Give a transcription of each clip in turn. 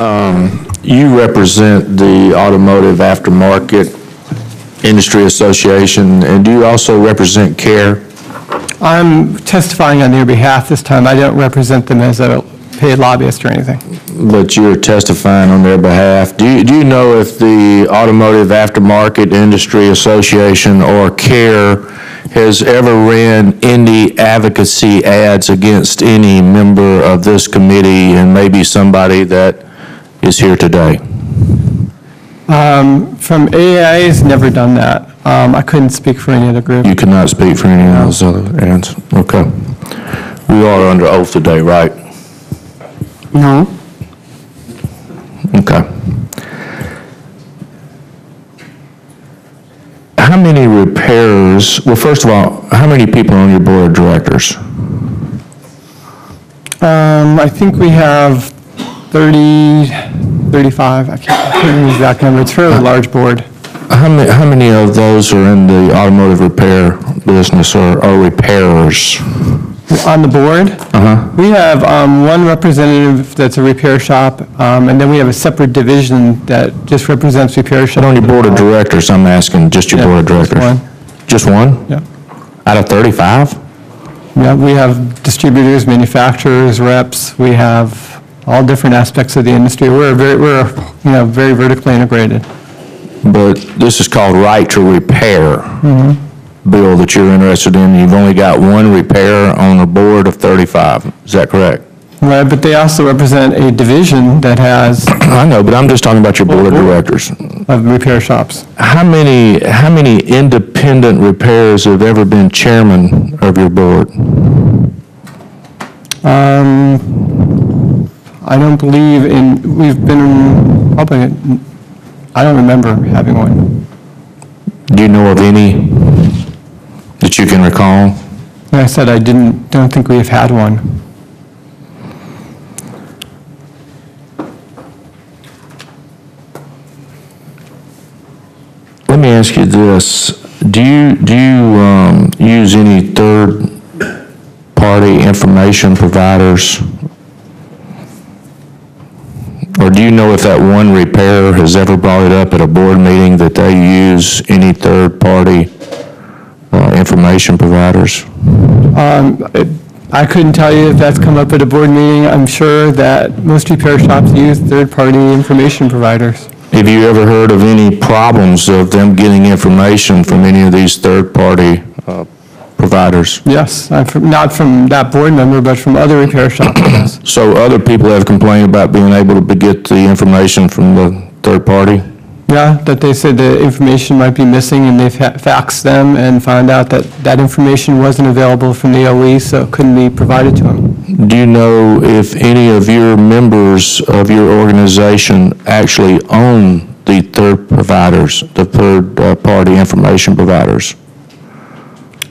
You represent the Automotive Aftermarket Industry Association, and do you also represent CARE? I'm testifying on their behalf this time. I don't represent them as a paid lobbyist or anything. But you're testifying on their behalf. Do you know if the Automotive Aftermarket Industry Association, or CARE, has ever ran any advocacy ads against any member of this committee and maybe somebody that is here today? From AAI has never done that. I couldn't speak for any other group. You cannot speak for any of those other ads? Okay. We are under oath today, right? No. Okay. How many repairers, well, first of all, how many people are on your board of directors? I think we have 30, 35. I can't remember the exact number. It's a fairly large board. How many of those are in the automotive repair business or are repairers? On the board, we have one representative that's a repair shop, and then we have a separate division that just represents repair shops. But on your board of directors, I'm asking just your board of directors? Just one. Just one? Yeah. Out of 35? Yeah, we have distributors, manufacturers, reps. We have all different aspects of the industry. We're very vertically integrated. But this is called right to repair bill that you're interested in. You've only got one repair on a board of 35. Is that correct? Right, but they also represent a division that has I know, but I'm just talking about your board of directors. of repair shops. How many independent repairers have ever been chairman of your board? I don't believe we've been probably, I don't remember having one. Do you know of any that you can recall? Like I said, I don't think we have had one. Let me ask you this. Do you use any third-party information providers? Or do you know if that one repairer has ever brought it up at a board meeting that they use any third-party information providers? I couldn't tell you if that's come up at a board meeting. I'm sure that most repair shops use third-party information providers. Have you ever heard of any problems of them getting information from any of these third-party providers? Yes, not from that board member, but from other repair shops, yes. So other people have complained about being able to get the information from the third party? Yeah, that they said the information might be missing, and they've faxed them and found out that that information wasn't available from the OE, so it couldn't be provided to them. Do you know if any of your members of your organization actually own the third-party information providers?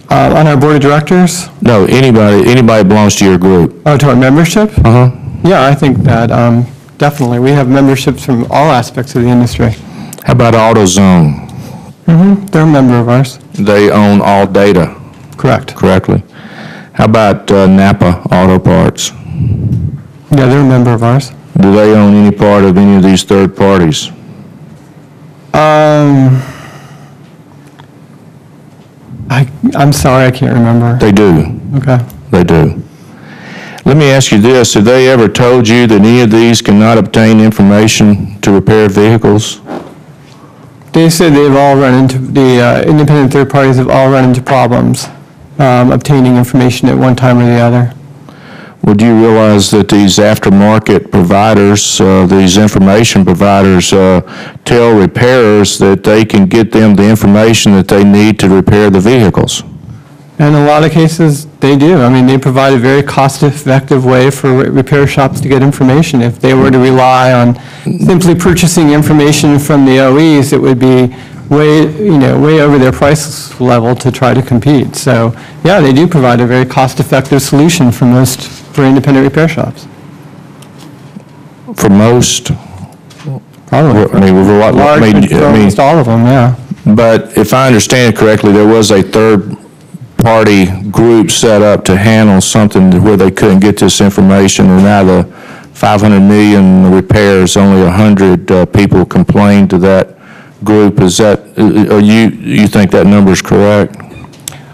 On our board of directors? No, anybody belongs to your group. Oh, to our membership? Uh-huh. Yeah, I think that, definitely. We have memberships from all aspects of the industry. How about AutoZone? They're a member of ours. They own all data, Correct. correctly? How about Napa Auto Parts? Yeah, they're a member of ours. Do they own any part of any of these third parties? I'm sorry, I can't remember. They do. Okay. They do. Let me ask you this. Have they ever told you that any of these cannot obtain information to repair vehicles? They said they've all run into, the independent third parties have all run into problems obtaining information at one time or the other. Well, do you realize that these aftermarket providers, these information providers, tell repairers that they can get them the information that they need to repair the vehicles? In a lot of cases, they do. I mean, they provide a very cost-effective way for repair shops to get information. If they were to rely on simply purchasing information from the OEs, it would be way over their price level to try to compete. So, yeah, they do provide a very cost-effective solution for independent repair shops. For most? Probably. I mean, Almost all of them, yeah. But if I understand correctly, there was a third-party group set up to handle something where they couldn't get this information, and now the 500 million repairs, only 100 people complained to that group. Is that, you think that number is correct?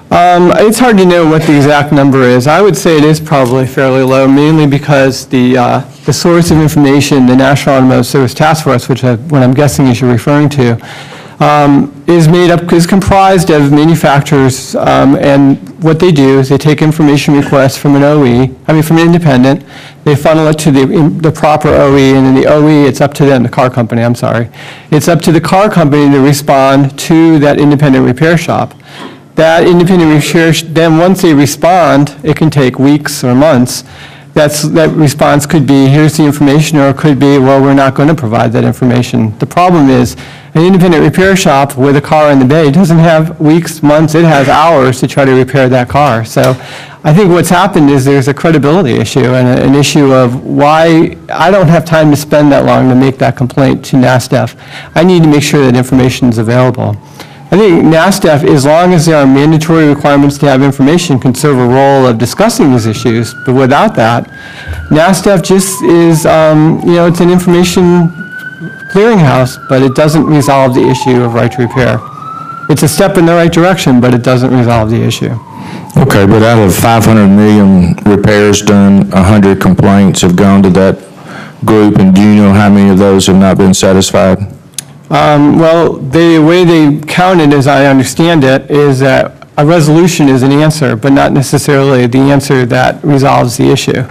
It's hard to know what the exact number is. I would say it is probably fairly low, mainly because the source of information, the National Automotive Service Task Force, which what I'm guessing is you're referring to, is comprised of manufacturers, and what they do is they take information requests from from an independent, they funnel it to the proper OE, and in the OE, it's up to them, the car company, I'm sorry. It's up to the car company to respond to that independent repair shop. That independent repair, then once they respond, it can take weeks or months. That response could be, here's the information, or it could be, well, we're not going to provide that information. The problem is, an independent repair shop with a car in the bay doesn't have weeks, months, it has hours to try to repair that car. So I think what's happened is there's a credibility issue and an issue of why I don't have time to spend that long to make that complaint to NASDF. I need to make sure that information is available. I think NASDF, as long as there are mandatory requirements to have information, can serve a role of discussing these issues. But without that, NASDF just is, it's an information clearinghouse, but it doesn't resolve the issue of right to repair. It's a step in the right direction, but it doesn't resolve the issue. Okay, but out of 500 million repairs done, 100 complaints have gone to that group, and do you know how many of those have not been satisfied? Well, the way they count it, as I understand it, is that a resolution is an answer, but not necessarily the answer that resolves the issue.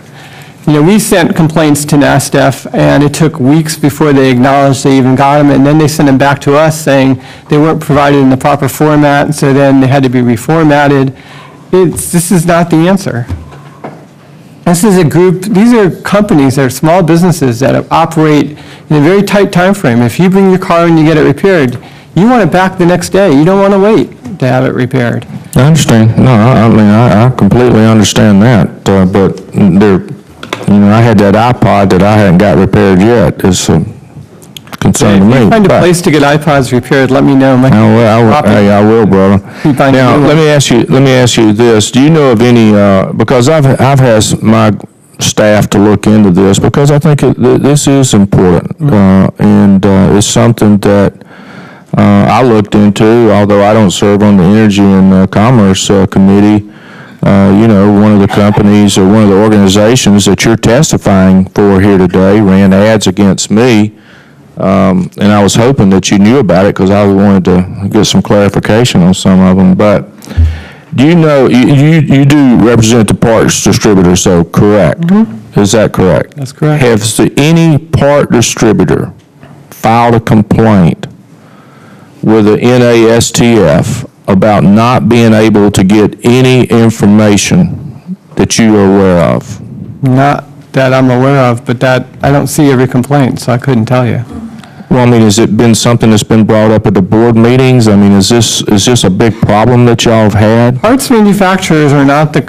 We sent complaints to NASDF, and it took weeks before they acknowledged they even got them, and then they sent them back to us saying they weren't provided in the proper format, and so then they had to be reformatted. This is not the answer. This is a group, these are companies that are small businesses that operate in a very tight time frame. If you bring your car and you get it repaired, you want it back the next day. You don't want to wait to have it repaired. I understand. No, I completely understand that. But I had that iPod that I hadn't got repaired yet. It's a concern to me. If you find a place to get iPods repaired, let me know. I will, brother. Now, let me ask you this. Do you know of any, because I've asked my staff to look into this, because I think this is important, and it's something that I looked into, although I don't serve on the Energy and Commerce Committee. One of the companies or one of the organizations that you're testifying for here today ran ads against me. And I was hoping that you knew about it because I wanted to get some clarification on some of them. But do you know, you do represent the parts distributor, so correct? Mm-hmm. Is that correct? That's correct. Has any part distributor filed a complaint with the NASTF about not being able to get any information that you are aware of? Not that I'm aware of, but that I don't see every complaint, so I couldn't tell you. Well, has it been something that's been brought up at the board meetings? Is this a big problem that y'all have had? Parts manufacturers are not the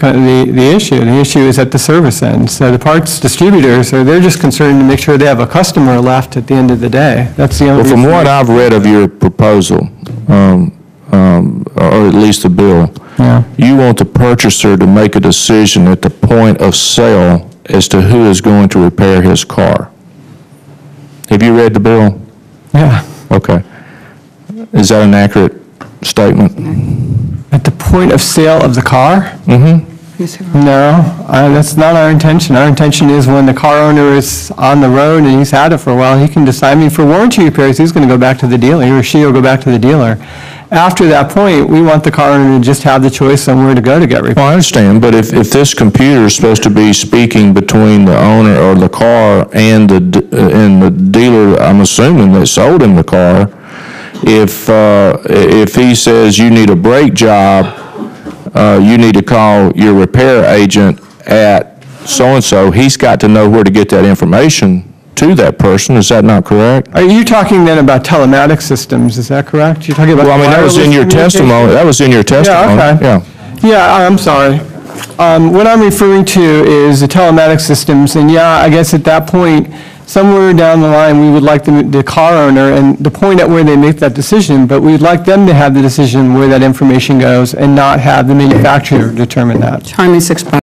issue. The issue is at the service end. So the parts distributors, they're just concerned to make sure they have a customer left at the end of the day. That's the only Well, from what I've read of your proposal, or at least the bill, you want the purchaser to make a decision at the point of sale as to who is going to repair his car. Have you read the bill? Yeah. Okay. Is that an accurate statement? At the point of sale of the car? Mm-hmm. No, that's not our intention. Our intention is when the car owner is on the road and he's had it for a while, he can decide, for warranty repairs, he's going to go back to the dealer, he or she will go back to the dealer. After that point, we want the car owner to just have the choice on where to go to get repaired. Well, I understand, but if this computer is supposed to be speaking between the owner or the car and the dealer, I'm assuming that sold him the car, if he says you need a brake job, you need to call your repair agent at so-and-so, he's got to know where to get that information to that person. Is that not correct? Are you talking then about telematic systems? Is that correct? You're talking about that was in your testimony. That was in your testimony. Yeah, okay. Yeah, I'm sorry. What I'm referring to is the telematic systems, and I guess at that point, somewhere down the line, we would like the car owner, and the point at where they make that decision, but we'd like them to have the decision where that information goes and not have the manufacturer determine that. Time is expired.